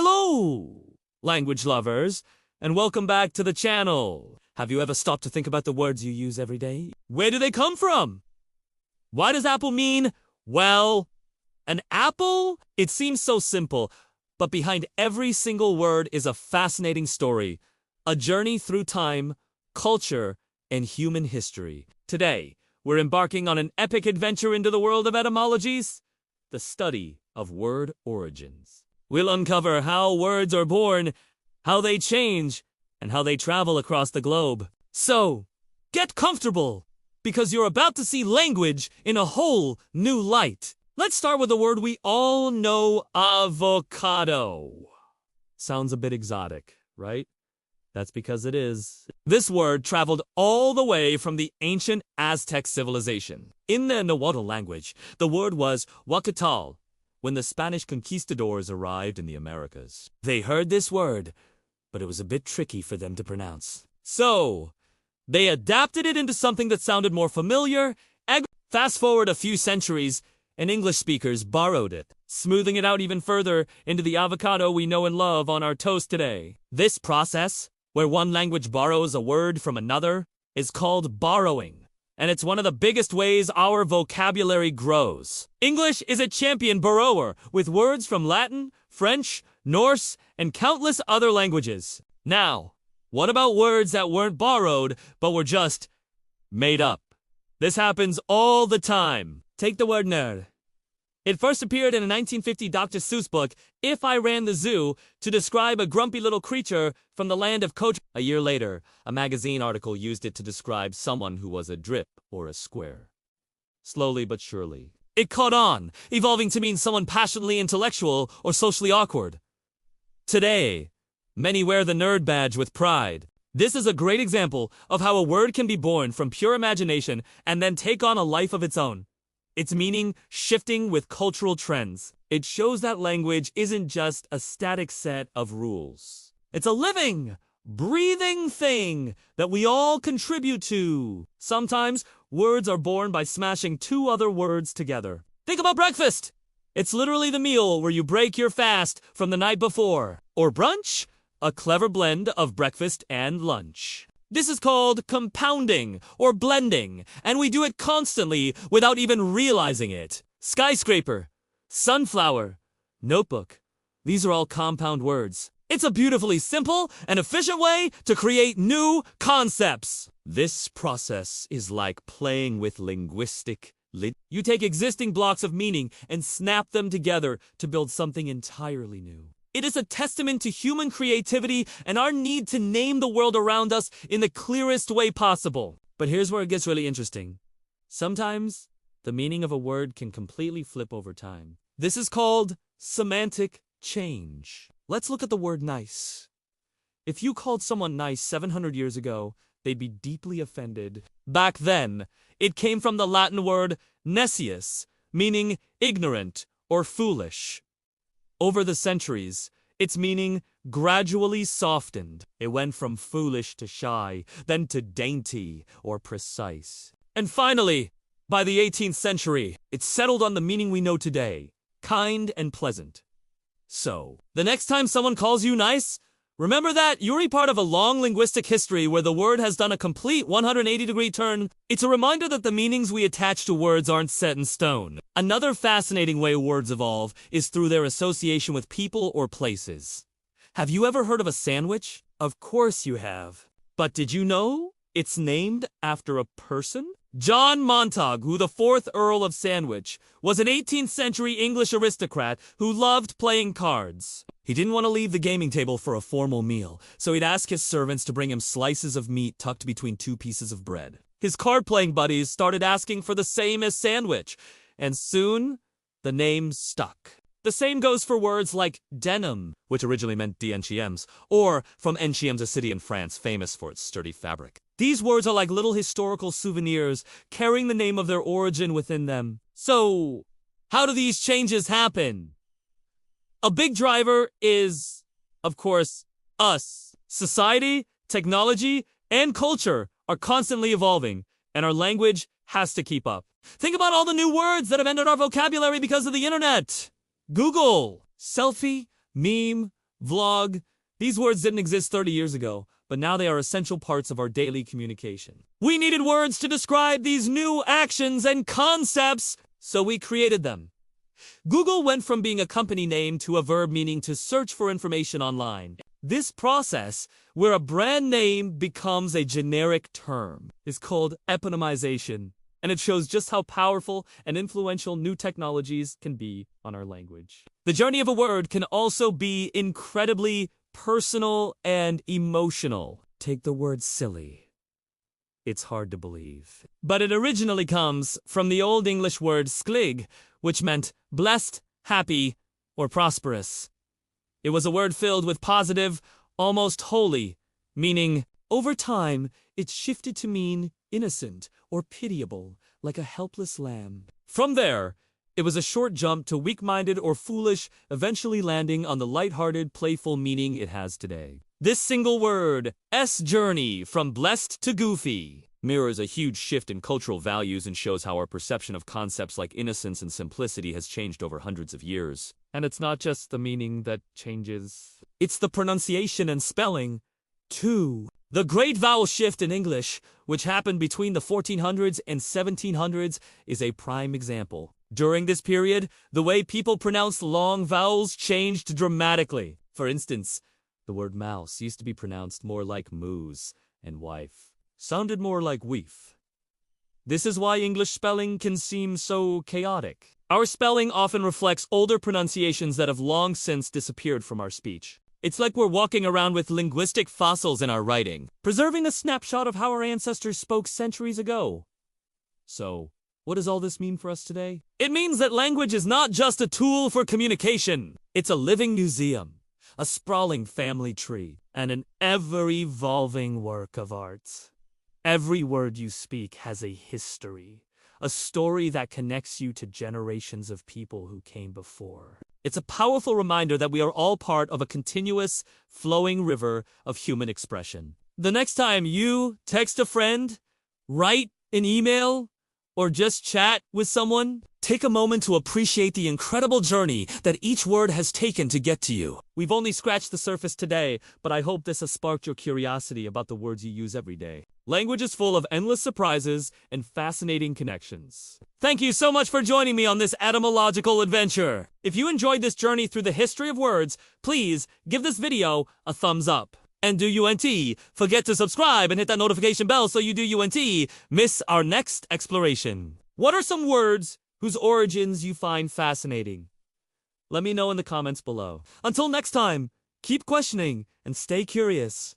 Hello, language lovers, and welcome back to the channel. Have you ever stopped to think about the words you use every day? Where do they come from? Why does apple mean, well, an apple? It seems so simple, but behind every single word is a fascinating story, a journey through time, culture, and human history. Today, we're embarking on an epic adventure into the world of etymologies, the study of word origins. We'll uncover how words are born, how they change, and how they travel across the globe. So, get comfortable, because you're about to see language in a whole new light. Let's start with a word we all know, avocado. Sounds a bit exotic, right? That's because it is. This word traveled all the way from the ancient Aztec civilization. In the Nahuatl language, the word was huacatal. When the Spanish conquistadors arrived in the Americas, they heard this word, but it was a bit tricky for them to pronounce. So, they adapted it into something that sounded more familiar. Fast forward a few centuries, and English speakers borrowed it, smoothing it out even further into the avocado we know and love on our toast today. This process, where one language borrows a word from another, is called borrowing. And it's one of the biggest ways our vocabulary grows. English is a champion borrower, with words from Latin, French, Norse, and countless other languages. Now, what about words that weren't borrowed, but were just made up? This happens all the time. Take the word nerd. It first appeared in a 1950 Dr. Seuss book, If I Ran the Zoo, to describe a grumpy little creature from the land of Coach. A year later, a magazine article used it to describe someone who was a drip or a square. Slowly but surely, it caught on, evolving to mean someone passionately intellectual or socially awkward. Today, many wear the nerd badge with pride. This is a great example of how a word can be born from pure imagination and then take on a life of its own. Its meaning shifting with cultural trends. It shows that language isn't just a static set of rules. It's a living, breathing thing that we all contribute to. Sometimes, words are born by smashing two other words together. Think about breakfast. It's literally the meal where you break your fast from the night before. Or brunch, a clever blend of breakfast and lunch. This is called compounding or blending, and we do it constantly without even realizing it. Skyscraper, sunflower, notebook. These are all compound words. It's a beautifully simple and efficient way to create new concepts. This process is like playing with linguistic lit. You take existing blocks of meaning and snap them together to build something entirely new. It is a testament to human creativity and our need to name the world around us in the clearest way possible. But here's where it gets really interesting. Sometimes, the meaning of a word can completely flip over time. This is called semantic change. Let's look at the word nice. If you called someone nice 700 years ago, they'd be deeply offended. Back then, it came from the Latin word necius, meaning ignorant or foolish. Over the centuries, its meaning gradually softened. It went from foolish to shy, then to dainty or precise. And finally, by the 18th century, it settled on the meaning we know today, kind and pleasant. So, the next time someone calls you nice, remember that you're a part of a long linguistic history where the word has done a complete 180-degree turn. It's a reminder that the meanings we attach to words aren't set in stone. Another fascinating way words evolve is through their association with people or places. Have you ever heard of a sandwich? Of course you have. But did you know it's named after a person? John Montagu, the 4th Earl of Sandwich, was an 18th century English aristocrat who loved playing cards. He didn't want to leave the gaming table for a formal meal, so he'd ask his servants to bring him slices of meat tucked between two pieces of bread. His card-playing buddies started asking for the same as sandwich, and soon, the name stuck. The same goes for words like denim, which originally meant d'enchiems, or from Enchiems, a city in France famous for its sturdy fabric. These words are like little historical souvenirs, carrying the name of their origin within them. So, how do these changes happen? A big driver is, of course, us. Society, technology, and culture are constantly evolving, and our language has to keep up. Think about all the new words that have entered our vocabulary because of the internet. Google, selfie, meme, vlog. These words didn't exist 30 years ago, but now they are essential parts of our daily communication. We needed words to describe these new actions and concepts, so we created them. Google went from being a company name to a verb meaning to search for information online. This process, where a brand name becomes a generic term, is called eponymization, and it shows just how powerful and influential new technologies can be on our language. The journey of a word can also be incredibly personal and emotional. Take the word silly. It's hard to believe. But it originally comes from the Old English word sklig, which meant blessed, happy, or prosperous. It was a word filled with positive, almost holy, meaning, over time, it shifted to mean innocent or pitiable, like a helpless lamb. From there, it was a short jump to weak-minded or foolish, eventually landing on the light-hearted, playful meaning it has today. This single word, journey from blessed to goofy, mirrors a huge shift in cultural values and shows how our perception of concepts like innocence and simplicity has changed over hundreds of years. And it's not just the meaning that changes. It's the pronunciation and spelling, too. The great vowel shift in English, which happened between the 1400s and 1700s, is a prime example. During this period, the way people pronounced long vowels changed dramatically. For instance, the word mouse used to be pronounced more like moose, and wife sounded more like weef. This is why English spelling can seem so chaotic. Our spelling often reflects older pronunciations that have long since disappeared from our speech. It's like we're walking around with linguistic fossils in our writing, preserving a snapshot of how our ancestors spoke centuries ago. So, what does all this mean for us today? It means that language is not just a tool for communication. It's a living museum, a sprawling family tree, and an ever-evolving work of art. Every word you speak has a history, a story that connects you to generations of people who came before. It's a powerful reminder that we are all part of a continuous, flowing river of human expression. The next time you text a friend, write an email, or just chat with someone, take a moment to appreciate the incredible journey that each word has taken to get to you. We've only scratched the surface today, but I hope this has sparked your curiosity about the words you use every day. Language is full of endless surprises and fascinating connections. Thank you so much for joining me on this etymological adventure. If you enjoyed this journey through the history of words, please give this video a thumbs up. And do UNT forget to subscribe and hit that notification bell so you do UNT miss our next exploration. What are some words whose origins you find fascinating? Let me know in the comments below. Until next time, keep questioning and stay curious.